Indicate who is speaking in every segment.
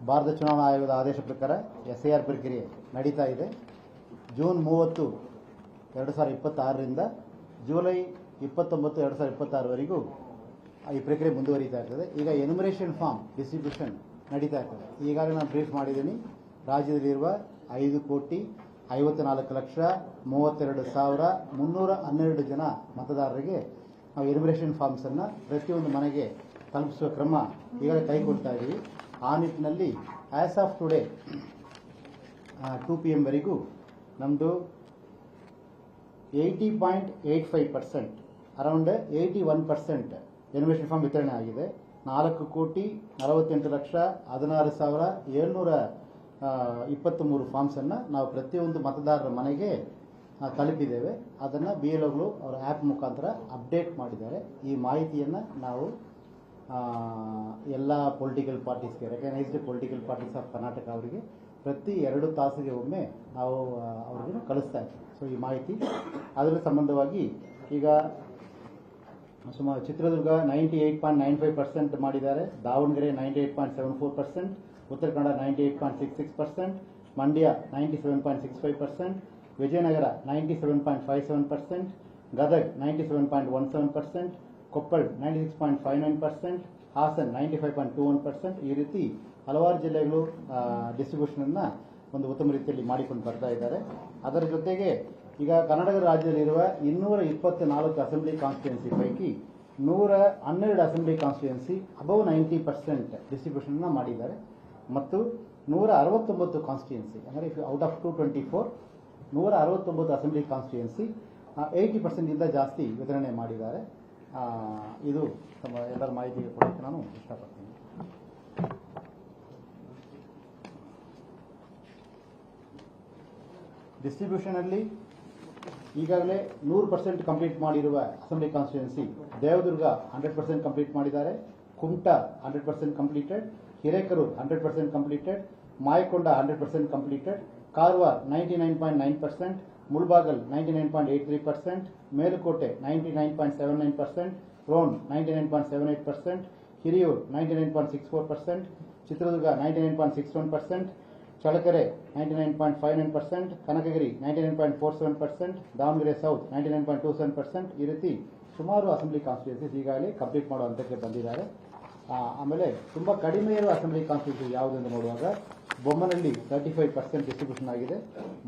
Speaker 1: ಭಾರತ ಚುನಾವಣಾ ಆಯೋಗದ ಆದೇಶ ಪ್ರಕಾರ SIR ಪ್ರಕ್ರಿಯೆ ನಡೀತಾ ಇದೆ. ಜೂನ್ 30, 2026ರಿಂದ ಜುಲೈ 29, 2026ವರೆಗೂ ಈ ಪ್ರಕ್ರಿಯೆ ಮುಂದುವರಿತಾ ಇರ್ತದೆ. ಈಗ ಎನ್ಯುಮರೇಷನ್ ಫಾರ್ಮ್ ಡಿಸ್ಟ್ರಿಬ್ಯೂಷನ್ ನಡೀತಾ ಇರ್ತದೆ. ಈಗಾಗಲೇ ನಾನು ಬ್ರೀಫ್ ಮಾಡಿದ್ದೀನಿ. ರಾಜ್ಯದಲ್ಲಿರುವ 5,54,32,312 ಜನ ಮತದಾರರಿಗೆ ನಾವು ಎನ್ಯುಮರೇಷನ್ ಫಾರ್ಮ್ಸ್ ಅನ್ನು ಪ್ರತಿಯೊಂದು ಮನೆಗೆ ತಲುಪಿಸುವ ಕ್ರಮ ಈಗಾಗಲೇ ಕೈಗೊಳ್ತಾ ಇದ್ದೀವಿ. ಆ ನಿಟ್ಟಿನಲ್ಲಿ ಆಸ್ ಆಫ್ ಟುಡೇ 2 PM ವರೆಗೂ ನಮ್ಮದು 80.85%, ಅರೌಂಡ್ 81% ಎನ್ಯುಮರೇಷನ್ ಫಾರ್ಮ್ ವಿತರಣೆ ಆಗಿದೆ. 4,46,16,723 ಫಾರ್ಮ್ಸನ್ನು ನಾವು ಪ್ರತಿಯೊಂದು ಮತದಾರರ ಮನೆಗೆ ತಲುಪಿದ್ದೇವೆ. ಅದನ್ನು BLOಗಳು ಅವರ ಆ್ಯಪ್ ಮುಖಾಂತರ ಅಪ್ಡೇಟ್ ಮಾಡಿದ್ದಾರೆ. ಈ ಮಾಹಿತಿಯನ್ನು ನಾವು ಎಲ್ಲ ಪೊಲಿಟಿಕಲ್ ಪಾರ್ಟೀಸ್ಗೆ, recognised political parties of Karnataka ಅವರಿಗೆ ಪ್ರತಿ 2 ತಾಸಿಗೆ ಒಮ್ಮೆ ನಾವು ಅವ್ರಿಗೆ ಕಳಿಸ್ತಾ ಇದ್ದೀವಿ. ಸೊ ಈ ಮಾಹಿತಿ ಅದರ ಸಂಬಂಧವಾಗಿ ಈಗ ಸುಮಾರು ಚಿತ್ರದುರ್ಗ 98.95% ಮಾಡಿದ್ದಾರೆ, ದಾವಣಗೆರೆ 98.74%, ಉತ್ತರ ಕನ್ನಡ 98.66%, ಮಂಡ್ಯ 97.65%, ವಿಜಯನಗರ 97.57%, ಗದಗ್ 97.17%, ಕೊಪ್ಪಳ 96.59%, ಹಾಸನ್ 95.21%. ಈ ರೀತಿ ಹಲವಾರು ಜಿಲ್ಲೆಗಳು ಡಿಸ್ಟ್ರಿಬ್ಯೂಷನನ್ನು ಒಂದು ಉತ್ತಮ ರೀತಿಯಲ್ಲಿ ಮಾಡಿಕೊಂಡು ಬರ್ತಾ ಇದ್ದಾರೆ. ಅದರ ಜೊತೆಗೆ ಈಗ ಕರ್ನಾಟಕ ರಾಜ್ಯದಲ್ಲಿರುವ 224 ಅಸೆಂಬ್ಲಿ ಕಾನ್ಸ್ಟಿಟ್ಯೂನ್ಸಿ ಪೈಕಿ 112 ಅಸೆಂಬ್ಲಿ ಕಾನ್ಸ್ಟಿಟ್ಯೂನ್ಸಿ ಅಬೌವ್ 90% ಡಿಸ್ಟ್ರಿಬ್ಯೂಷನ್ನ ಮಾಡಿದ್ದಾರೆ ಮತ್ತು 169 ಕಾನ್ಸ್ಟಿಟ್ಯೂನ್ಸಿ ಅಂದರೆ ಔಟ್ ಆಫ್ 224 169 ಅಸೆಂಬ್ಲಿ ಕಾನ್ಸ್ಟಿಟ್ಯೂನ್ಸಿ 80% ಇಂದ ಜಾಸ್ತಿ ವಿತರಣೆ ಮಾಡಿದ್ದಾರೆ. ಇದು ಎಲ್ಲರ ಮಾಹಿತಿಗೆ ಕೊಡೋಕ್ಕೆ ನಾನು ಇಷ್ಟಪಡ್ತೀನಿ. ಡಿಸ್ಟ್ರಿಬ್ಯೂಷನಲ್ಲಿ ಈಗಾಗಲೇ 100% ಕಂಪ್ಲೀಟ್ ಮಾಡಿರುವ ಅಸೆಂಬ್ಲಿ ಕಾನ್ಸ್ಟಿಟ್ಯೂನ್ಸಿ ದೇವದುರ್ಗ 100% ಕಂಪ್ಲೀಟ್ ಮಾಡಿದ್ದಾರೆ, Kumta 100% completed, Hirekerur 100% completed, Mayakonda 100% completed, Karwar 99.9%, Mulbagal 99.83%, Melukote 99.79%, Ron 99.78%, Hiriyur 99.64%, Chitradurga 99.61%, Challakere 99.59%, Kanakagiri 99.47%, Davanagere south 99.27%. ಈ ರೀತಿ ಸುಮಾರು ಅಸೆಂಬ್ಲಿ ಕಾನ್ಸ್ಟಿಟ್ಯೂನ್ಸೀಸ್ ಈಗಾಗಲೇ ಕಂಪ್ಲೀಟ್ ಮಾಡೋ ಹಂತಕ್ಕೆ ಬಂದಿದ್ದಾರೆ. ಆಮೇಲೆ ತುಂಬ ಕಡಿಮೆ ಇರುವ ಅಸೆಂಬ್ಲಿ ಕಾನ್ಸ್ಟಿಟ್ಯೂನ್ಸಿ ಯಾವುದೆಂದು ನೋಡುವಾಗ ಬೊಮ್ಮನಹಳ್ಳಿ 35% ಡಿಸ್ಟ್ರಿಬ್ಯೂಷನ್ ಆಗಿದೆ,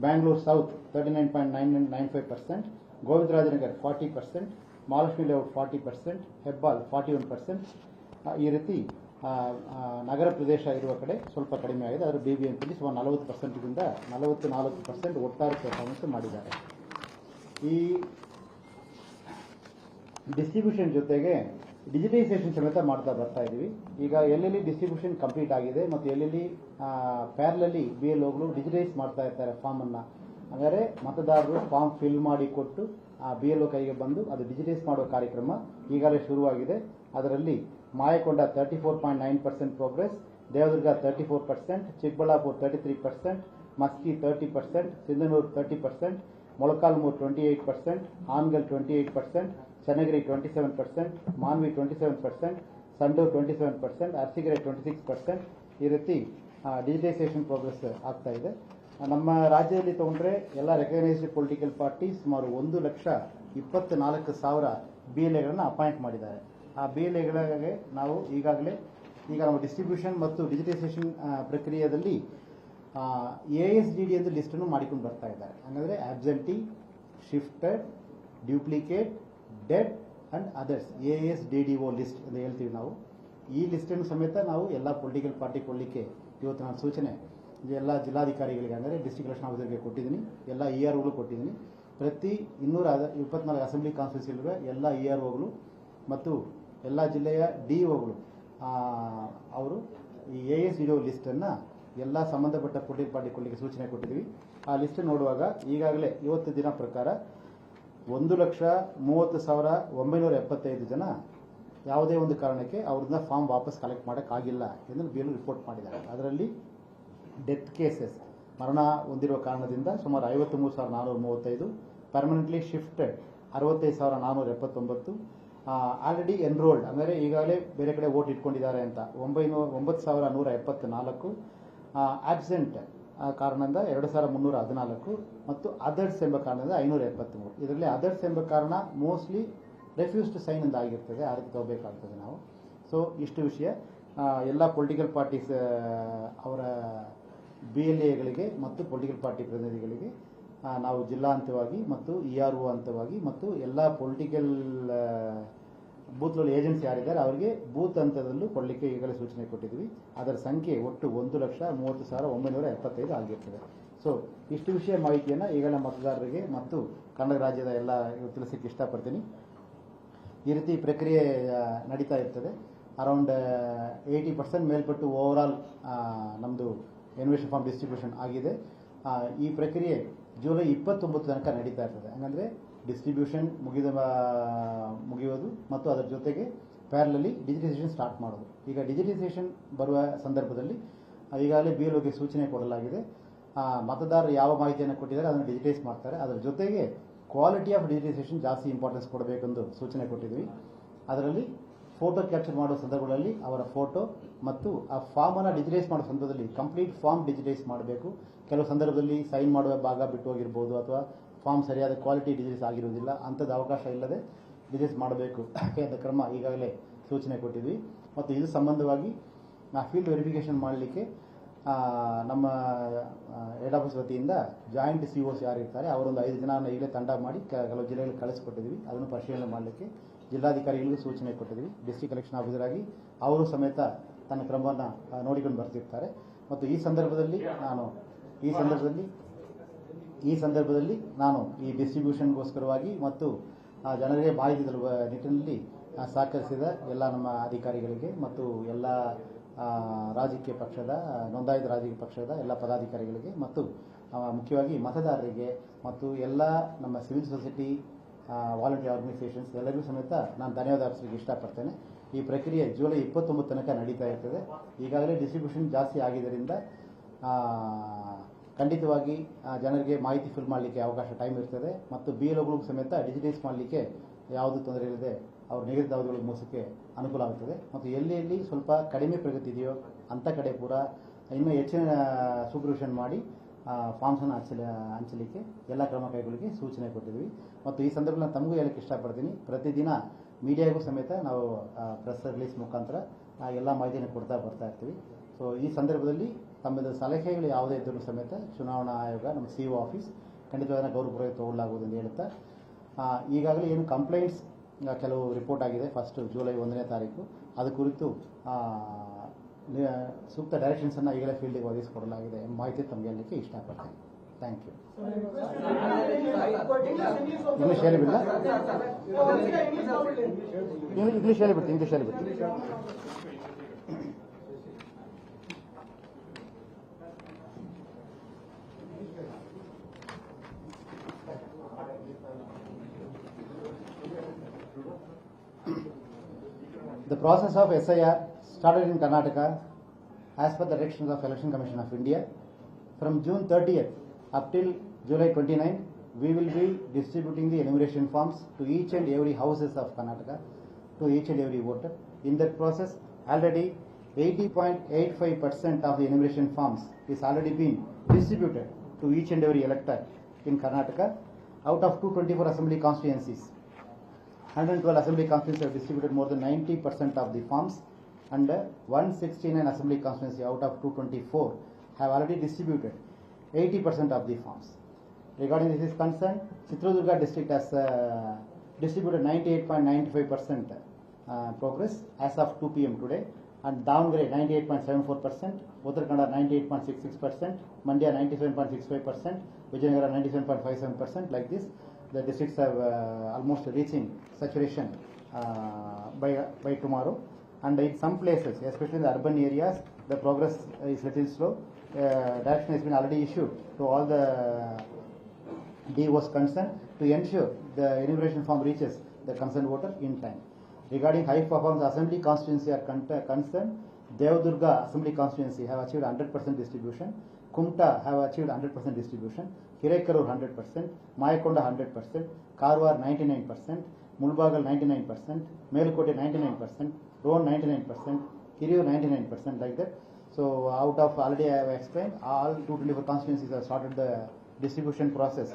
Speaker 1: ಬ್ಯಾಂಗ್ಳೂರು ಸೌತ್ 39.95%, ಗೋವಿಂದರಾಜನಗರ್ 40%, ಮಹಾಲಕ್ಷ್ಮಿ ಲೇಔಟ್ 40%, ಹೆಬ್ಬಾಲ್ 41%. ಈ ರೀತಿ ನಗರ ಪ್ರದೇಶ ಇರುವ ಕಡೆ ಸ್ವಲ್ಪ ಕಡಿಮೆ ಆಗಿದೆ. ಅದರ BBMPಲಿ ಸುಮಾರು 40%ದಿಂದ 44% ಒಟ್ಟಾರೆ ಪರ್ಫಾರ್ಮೆನ್ಸ್ ಮಾಡಿದ್ದಾರೆ. ಈ ಡಿಸ್ಟ್ರಿಬ್ಯೂಷನ್ ಜೊತೆಗೆ ಡಿಜಿಟೈಸೇಷನ್ ಸಮೇತ ಮಾಡ್ತಾ ಬರ್ತಾ ಇದ್ದೀವಿ. ಈಗ ಎಲ್ಲೆಲ್ಲಿ ಡಿಸ್ಟ್ರಿಬ್ಯೂಷನ್ ಕಂಪ್ಲೀಟ್ ಆಗಿದೆ ಮತ್ತು ಎಲ್ಲೆಲ್ಲಿ ಪ್ಯಾರಲಲ್ಲಿ BLOಗಳು ಡಿಜಿಟೈಸ್ ಮಾಡ್ತಾ ಇರ್ತಾರೆ ಫಾರ್ಮನ್ನು, ಅಂದರೆ ಮತದಾರರು ಫಾರ್ಮ್ ಫಿಲ್ ಮಾಡಿ ಕೊಟ್ಟು ಆ BLO ಕೈಗೆ ಬಂದು ಅದು ಡಿಜಿಟೈಸ್ ಮಾಡುವ ಕಾರ್ಯಕ್ರಮ ಈಗಾಗಲೇ ಶುರುವಾಗಿದೆ. ಅದರಲ್ಲಿ ಮಾಯಕೊಂಡ 34.9% ಪ್ರೋಗ್ರೆಸ್, ದೇವದುರ್ಗ 34%, ಚಿಕ್ಕಬಳ್ಳಾಪುರ 33%, ಮಸ್ಕಿ 30%, ಸಿಂಧನೂರು 30%, ಮೊಳಕಾಲ್ಮೂರು 28%, ಹಾನಗಲ್ 28%, ಚನ್ನಗಿರಿ 27%, ಮಾನ್ವಿ 27%, ಸಂಡೂರು 27%, ಅರಸೀಕೆರೆ 26%. ಈ ರೀತಿ ಡಿಜಿಟೈಸೇಷನ್ ಪ್ರೋಗ್ರೆಸ್ ಆಗ್ತಾ ಇದೆ. ನಮ್ಮ ರಾಜ್ಯದಲ್ಲಿ ತಗೊಂಡ್ರೆ ಎಲ್ಲ ರೆಕಗ್ನೈಸ್ಡ್ ಪೊಲಿಟಿಕಲ್ ಪಾರ್ಟಿ ಸುಮಾರು 1,24,000 BLAಗಳನ್ನು ಅಪಾಯಿಂಟ್ ಮಾಡಿದ್ದಾರೆ. ಆ BLAಗಳಿಗೆ ನಾವು ಈಗ ನಾವು ಡಿಸ್ಟ್ರಿಬ್ಯೂಷನ್ ಮತ್ತು ಡಿಜಿಟೈಸೇಷನ್ ಪ್ರಕ್ರಿಯೆಯಲ್ಲಿ ASDD ಎಂದು ಲಿಸ್ಟನ್ನು ಮಾಡಿಕೊಂಡು ಬರ್ತಾ ಇದ್ದಾರೆ. ಹಾಗಾದರೆ absentee, shifted, duplicate, dead and others ASDDO list ಎಂದು ಹೇಳ್ತೀವಿ ನಾವು. ಈ ಲಿಸ್ಟನ್ನು ಸಮೇತ ನಾವು ಎಲ್ಲ ಪೊಲಿಟಿಕಲ್ ಪಾರ್ಟಿ ಕೊಡಲಿಕ್ಕೆ ಇವತ್ತು ನಾನು ಸೂಚನೆ ಎಲ್ಲ ಜಿಲ್ಲಾಧಿಕಾರಿಗಳಿಗೆ ಅಂದರೆ ಡಿಸ್ಟ್ರಿಕ್ಟ್ ಎಲೆಕ್ಷನ್ ಆಫೀಸರ್ಗೆ ಕೊಟ್ಟಿದ್ದೀನಿ, ಎಲ್ಲ EROಗಳು ಕೊಟ್ಟಿದ್ದೀನಿ. ಪ್ರತಿ 224 ಅಸೆಂಬ್ಲಿ ಕಾನ್ಸ್ಟಿಟ್ಯೂನ್ಸಿಲಿರುವ ಎಲ್ಲ EROಗಳು ಮತ್ತು ಎಲ್ಲ ಜಿಲ್ಲೆಯ DOಗಳು ಅವರು ಈ ASDDO ಲಿಸ್ಟನ್ನು ಎಲ್ಲ ಸಂಬಂಧಪಟ್ಟ ಪೊಲಿಟಿಕಲ್ ಪಾರ್ಟಿ ಕೊಡಲಿಕ್ಕೆ ಸೂಚನೆ ಕೊಟ್ಟಿದ್ದೀವಿ. ಆ ಲಿಸ್ಟ್ ನೋಡುವಾಗ ಈಗಾಗಲೇ ಇವತ್ತು ದಿನ ಪ್ರಕಾರ 1,30,975 ಜನ ಯಾವುದೇ ಒಂದು ಕಾರಣಕ್ಕೆ ಅವ್ರನ್ನ ಫಾರ್ಮ್ ವಾಪಸ್ ಕಲೆಕ್ಟ್ ಮಾಡೋಕ್ಕಾಗಿಲ್ಲ ಎಂದು BLO ರಿಪೋರ್ಟ್ ಮಾಡಿದ್ದಾರೆ. ಅದರಲ್ಲಿ ಡೆತ್ ಕೇಸಸ್ ಮರಣ ಹೊಂದಿರುವ ಕಾರಣದಿಂದ ಸುಮಾರು 53,435, ಪರ್ಮನೆಂಟ್ಲಿ ಶಿಫ್ಟೆಡ್ 65,479, ಆಲ್ರೆಡಿ ಎನ್ರೋಲ್ಡ್ ಅಂದರೆ ಈಗಾಗಲೇ ಬೇರೆ ಕಡೆ ವೋಟ್ ಇಟ್ಕೊಂಡಿದ್ದಾರೆ ಅಂತ 9,174, ಆಬ್ಸೆಂಟ್ ಕಾರಣದಿಂದ 2,314 ಮತ್ತು ಅದರ್ಸ್ ಎಂಬ ಕಾರಣದಿಂದ 573. ಇದರಲ್ಲಿ ಅದರ್ಸ್ ಎಂಬ ಕಾರಣ ಮೋಸ್ಟ್ಲಿ ರೆಫ್ಯೂಸ್ ಟು ಸೈನ್ ಅಂತ ಆಗಿರ್ತದೆ, ಆ ರೀತಿ ತಗೋಬೇಕಾಗ್ತದೆ ನಾವು. ಸೊ ಇಷ್ಟು ವಿಷಯ ಎಲ್ಲ ಪೊಲಿಟಿಕಲ್ ಪಾರ್ಟೀಸ್ ಅವರ BLAಗಳಿಗೆ ಮತ್ತು ಪೊಲಿಟಿಕಲ್ ಪಾರ್ಟಿ ಪ್ರತಿನಿಧಿಗಳಿಗೆ ನಾವು ಜಿಲ್ಲಾ ಹಂತವಾಗಿ ಮತ್ತು ERO ಹಂತವಾಗಿ ಮತ್ತು ಎಲ್ಲ ಪೊಲಿಟಿಕಲ್ ಬೂತ್ ಏಜೆಂಟ್ಸ್ ಯಾರಿದ್ದಾರೆ ಅವರಿಗೆ ಬೂತ್ ಹಂತದಲ್ಲೂ ಕೊಡಲಿಕ್ಕೆ ಈಗಲೇ ಸೂಚನೆ ಕೊಟ್ಟಿದ್ವಿ. ಅದರ ಸಂಖ್ಯೆ ಒಟ್ಟು 1,30,975 ಆಗಿರ್ತದೆ. ಸೊ ಇಷ್ಟು ವಿಷಯ ಮಾಹಿತಿಯನ್ನು ಈಗಲೇ ಮತದಾರರಿಗೆ ಮತ್ತು ಕರ್ನಾಟಕ ರಾಜ್ಯದ ಎಲ್ಲ ತಿಳಿಸಲಿಕ್ಕೆ ಇಷ್ಟಪಡ್ತೀನಿ. ಈ ರೀತಿ ಪ್ರಕ್ರಿಯೆ ನಡೀತಾ ಇರ್ತದೆ. ಅರೌಂಡ್ 80% ಮೇಲ್ಪಟ್ಟು ಓವರಾಲ್ ನಮ್ಮದು ಎನ್ಯುಮರೇಷನ್ ಫಾರ್ಮ್ ಡಿಸ್ಟ್ರಿಬ್ಯೂಷನ್ ಆಗಿದೆ. ಈ ಪ್ರಕ್ರಿಯೆ ಜುಲೈ 29 ತನಕ ನಡೀತಾ ಇರ್ತದೆ. ಹಾಗಂದರೆ ಡಿಸ್ಟ್ರಿಬ್ಯೂಷನ್ ಮುಗಿಯೋದು ಮತ್ತು ಅದರ ಜೊತೆಗೆ ಪ್ಯಾರಲಲ್ಲಿ ಡಿಜಿಟೈಸೇಷನ್ ಸ್ಟಾರ್ಟ್ ಮಾಡೋದು. ಈಗ ಡಿಜಿಟೈಸೇಷನ್ ಬರುವ ಸಂದರ್ಭದಲ್ಲಿ ಈಗಾಗಲೇ BLOಗೆ ಸೂಚನೆ ಕೊಡಲಾಗಿದೆ. ಮತದಾರರು ಯಾವ ಮಾಹಿತಿಯನ್ನು ಕೊಟ್ಟಿದ್ದಾರೆ ಅದನ್ನು ಡಿಜಿಟೈಸ್ ಮಾಡ್ತಾರೆ. ಅದರ ಜೊತೆಗೆ ಕ್ವಾಲಿಟಿ ಆಫ್ ಡಿಜಿಟೈಸೇಷನ್ ಜಾಸ್ತಿ ಇಂಪಾರ್ಟೆನ್ಸ್ ಕೊಡಬೇಕೆಂದು ಸೂಚನೆ ಕೊಟ್ಟಿದ್ವಿ. ಅದರಲ್ಲಿ ಫೋಟೋ ಕ್ಯಾಪ್ಚರ್ ಮಾಡುವ ಸಂದರ್ಭಗಳಲ್ಲಿ ಅವರ ಫೋಟೋ ಮತ್ತು ಆ ಫಾರ್ಮನ್ನು ಡಿಜಿಟೈಸ್ ಮಾಡೋ ಸಂದರ್ಭದಲ್ಲಿ ಕಂಪ್ಲೀಟ್ ಫಾರ್ಮ್ ಡಿಜಿಟೈಸ್ ಮಾಡಬೇಕು. ಕೆಲವು ಸಂದರ್ಭದಲ್ಲಿ ಸೈನ್ ಮಾಡುವ ಭಾಗ ಬಿಟ್ಟು ಹೋಗಿರ್ಬೋದು ಅಥವಾ ಫಾರ್ಮ್ ಸರಿಯಾದ ಕ್ವಾಲಿಟಿ ಡಿಜಿಟೈಸ್ ಆಗಿರುವುದಿಲ್ಲ. ಅಂಥದ್ದು ಅವಕಾಶ ಇಲ್ಲದೆ ಡಿಜಿಟೈಸ್ ಮಾಡಬೇಕು ಅಂತ ಕ್ರಮ ಈಗಾಗಲೇ ಸೂಚನೆ ಕೊಟ್ಟಿದ್ವಿ. ಮತ್ತು ಇದು ಸಂಬಂಧವಾಗಿ ಫೀಲ್ಡ್ ವೆರಿಫಿಕೇಷನ್ ಮಾಡಲಿಕ್ಕೆ ನಮ್ಮ ಹೆಡ್ ಆಫೀಸ್ ವತಿಯಿಂದ ಜಾಯಿಂಟ್ COs ಯಾರಿರ್ತಾರೆ ಅವರೊಂದು 5 ಜನ ಈಗಲೇ ತಂಡ ಮಾಡಿ ಕೆಲವು ಜಿಲ್ಲೆಗಳಿಗೆ ಕಳಿಸ್ಕೊಟ್ಟಿದ್ವಿ. ಅದನ್ನು ಪರಿಶೀಲನೆ ಮಾಡಲಿಕ್ಕೆ ಜಿಲ್ಲಾಧಿಕಾರಿಗಳಿಗೂ ಸೂಚನೆ ಕೊಟ್ಟಿದ್ವಿ. ಡಿಸ್ಟ್ರಿಕ್ಟ್ ಎಲೆಕ್ಷನ್ ಆಫೀಸರ್ ಆಗಿ ಅವರು ಸಮೇತ ತನ್ನ ಕ್ರಮವನ್ನು ನೋಡಿಕೊಂಡು ಬರ್ತಿರ್ತಾರೆ. ಮತ್ತು ಈ ಸಂದರ್ಭದಲ್ಲಿ ನಾನು ಈ ಡಿಸ್ಟ್ರಿಬ್ಯೂಷನ್ಗೋಸ್ಕರವಾಗಿ ಮತ್ತು ಜನರಿಗೆ ಮಾಹಿತಿ ತಲುಪುವ ನಿಟ್ಟಿನಲ್ಲಿ ಸಹಕರಿಸಿದ ಎಲ್ಲ ನಮ್ಮ ಅಧಿಕಾರಿಗಳಿಗೆ ಮತ್ತು ಎಲ್ಲ ರಾಜಕೀಯ ಪಕ್ಷದ ನೋಂದಾಯಿತ ರಾಜಕೀಯ ಪಕ್ಷದ ಎಲ್ಲ ಪದಾಧಿಕಾರಿಗಳಿಗೆ ಮತ್ತು ಮುಖ್ಯವಾಗಿ ಮತದಾರರಿಗೆ ಮತ್ತು ಎಲ್ಲ ನಮ್ಮ ಸಿವಿಲ್ ಸೊಸೈಟಿ ವಾಲಂಟಿಯರ್ ಆರ್ಗನೈಸೇಷನ್ಸ್ ಎಲ್ಲರಿಗೂ ಸಮೇತ ನಾನು ಧನ್ಯವಾದ ಅರ್ಪಿಸಲಿಕ್ಕೆ ಇಷ್ಟಪಡ್ತೇನೆ. ಈ ಪ್ರಕ್ರಿಯೆ ಜುಲೈ 29 ತನಕ ನಡೀತಾ ಇರ್ತದೆ. ಈಗಾಗಲೇ ಡಿಸ್ಟ್ರಿಬ್ಯೂಷನ್ ಜಾಸ್ತಿ ಆಗಿದ್ದರಿಂದ ಖಂಡಿತವಾಗಿ ಜನರಿಗೆ ಮಾಹಿತಿ ಫಿಲ್ ಮಾಡಲಿಕ್ಕೆ ಅವಕಾಶ ಟೈಮ್ ಇರ್ತದೆ ಮತ್ತು BLOಗಳಿಗೂ ಸಮೇತ ಡಿಜಿಟೈಸ್ ಮಾಡಲಿಕ್ಕೆ ಯಾವುದೂ ತೊಂದರೆ ಇಲ್ಲದೆ ಅವ್ರ ನಿಗದಿತ ಅವಧಿಗಳಿಗೆ ಮುಗಿಸೋಕ್ಕೆ ಅನುಕೂಲ ಆಗುತ್ತದೆ. ಮತ್ತು ಎಲ್ಲಿ ಸ್ವಲ್ಪ ಕಡಿಮೆ ಪ್ರಗತಿ ಇದೆಯೋ ಅಂಥ ಕಡೆ ಪೂರ ಇನ್ನೂ ಹೆಚ್ಚಿನ ಸೂಪರ್ವಿಷನ್ ಮಾಡಿ ಫಾರ್ಮ್ಸನ್ನು ಹಂಚಲಿಕ್ಕೆ ಎಲ್ಲ ಕ್ರಮ ಕೈಗೊಳ್ಳಲಿಕ್ಕೆ ಸೂಚನೆ ಕೊಟ್ಟಿದ್ವಿ. ಮತ್ತು ಈ ಸಂದರ್ಭದಲ್ಲಿ ನಾನು ತಮಗೂ ಹೇಳಕ್ಕೆ ಇಷ್ಟಪಡ್ತೀನಿ, ಪ್ರತಿದಿನ ಮೀಡಿಯಾಗೂ ಸಮೇತ ನಾವು ಪ್ರೆಸ್ ರಿಲೀಸ್ ಮುಖಾಂತರ ಎಲ್ಲ ಮಾಹಿತಿಯನ್ನು ಕೊಡ್ತಾ ಬರ್ತಾ ಇರ್ತೀವಿ. ಸೊ ಈ ಸಂದರ್ಭದಲ್ಲಿ ತಮ್ಮದು ಸಲಹೆಗಳು ಯಾವುದೇ ಇದ್ದರೂ ಸಮೇತ ಚುನಾವಣಾ ಆಯೋಗ ನಮ್ಮ CO ಆಫೀಸ್ ಖಂಡಿತವಾದ ಗೌರವಪೂರ್ವಕ ತಗೊಳ್ಳಲಾಗುವುದು ಎಂದು ಹೇಳುತ್ತಾ, ಈಗಾಗಲೇ ಏನು ಕಂಪ್ಲೇಂಟ್ಸ್ ಕೆಲವು ರಿಪೋರ್ಟ್ ಆಗಿದೆ ಫಸ್ಟ್ ಜುಲೈ 1ನೇ ತಾರೀಕು, ಅದು ಕುರಿತು ಸೂಕ್ತ ಡೈರೆಕ್ಷನ್ಸನ್ನು ಈಗಲೇ ಫೀಲ್ಡಿಗೆ ಒದಗಿಸಿಕೊಡಲಾಗಿದೆ ಎಂಬ ಮಾಹಿತಿ ತಮಗೆ ಹೇಳಲಿಕ್ಕೆ ಇಷ್ಟಪಡ್ತೀನಿ. Thank you. ಇಂಗ್ಲೀಷ್ ಹೇಳಿಬಿಡಲ್ಲ, ಇಂಗ್ಲೀಷ್ ಹೇಳಿಬಿಡ್ತೀನಿ. The process of SIR started in Karnataka as per the directions of Election Commission of India. From June 30th up till July 29, we will be distributing the enumeration forms to each and every houses of Karnataka, to each and every voter. In that process, already 80.85% of the enumeration forms is already been distributed to each and every elector in Karnataka. Out of 224 assembly constituencies, 112 assembly constituencies have distributed more than 90% of the forms, and 169 assembly constituencies out of 224 have already distributed 80% of the forms. Regarding this is concerned, Chitradurga district has distributed 98.95% progress as of 2 p.m. today, and Davangere 98.74%, Uttarakhand 98.66%, Mandya 97.65%, Vijayanagara 97.57%. Like this, the districts have almost reaching saturation by tomorrow. And in some places, especially in the urban areas, the progress is little slow. Direction has been already issued to all the DOs concerned to ensure the enumeration form reaches the concerned voter in time. Regarding high performance assembly constituency are concerned, Devdurga assembly constituency have achieved 100% distribution, Kumta have achieved 100% distribution, Hiraikarur 100%, Mayakonda 100%, Karwar 99%, Mulbagal 99%, Melkote 99%, Roan 99%, Kiriyu 99%, like that. So out of already I have explained, all 224 constituencies have started the distribution process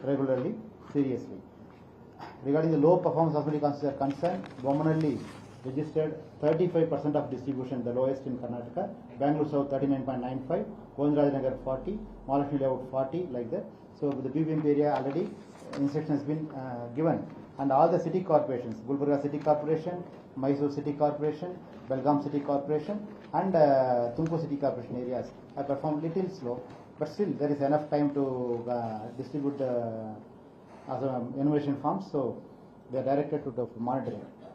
Speaker 1: regularly, seriously. Regarding the low performance assembly constituencies are concerned, Bommanalli registered 35% of distribution, the lowest in Karnataka. Bangalore South 39.95, Nagar 40, Mahalakshmi Layout 40, like that. So the BBMP area already instruction has been given, and all the city corporations, Gulbarga City Corporation, Mysore City Corporation, Belgaum City Corporation, and Tumkur City Corporation areas have performed little slow, but still there is enough time to distribute enumeration forms, so they are directed to the monitoring.